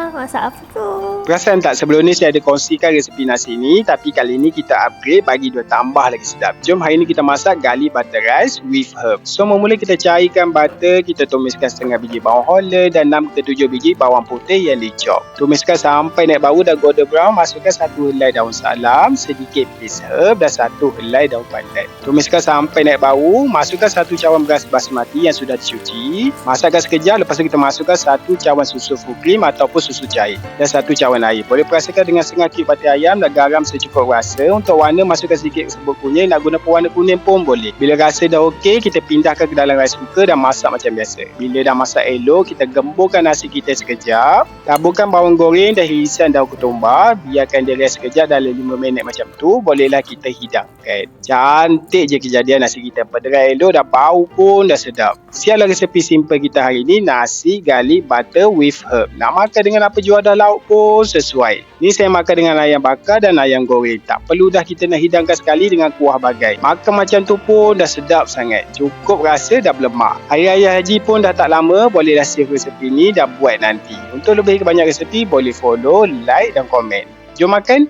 Masak apa tu? Perasan tak sebelum ni saya ada kongsikan resepi nasi ni, tapi kali ni kita upgrade bagi dia tambah lagi sedap. Jom hari ni kita masak garlic butter rice with herb. So mula kita cairkan butter, kita tumiskan setengah biji bawang holland dan 6 ke 7 biji bawang putih yang dicop. Tumiskan sampai naik bau dan golden brown, masukkan 1 helai daun salam, sedikit piece herb dan 1 helai daun pandan. Tumiskan sampai naik bau, masukkan 1 cawan beras basmati yang sudah dicuci. Masakkan sekejap, lepas tu kita masukkan 1 cawan susu full cream ataupun susu cair dan 1 cawan air. Boleh perasakan dengan setengah cube batir ayam dan garam secukup rasa. Untuk warna masukkan sedikit serbuk kunyit, nak guna pewarna kuning pun boleh. Bila rasa dah okey, kita pindahkan ke dalam rice cooker dan masak macam biasa. Bila dah masak elok, kita gemburkan nasi kita sekejap. Taburkan bawang goreng dan irisan daun ketumbar. Biarkan dia rest sekejap dalam 5 minit macam tu. Bolehlah kita hidangkan. Cantik je kejadian nasi kita. Pederai elok, dah bau pun dah sedap. Siaplah resepi simple kita hari ni, nasi garlic butter with herb. Nak makan dengan apa jua dah lauk pun sesuai. Ni saya makan dengan ayam bakar dan ayam goreng. Tak perlu dah kita nak hidangkan sekali dengan kuah bagai. Makan macam tu pun dah sedap sangat. Cukup rasa dah berlemak. Hari Raya Haji pun dah tak lama. Bolehlah save resepi ni dan buat nanti. Untuk lebih banyak resepi, boleh follow, like dan komen. Jom makan.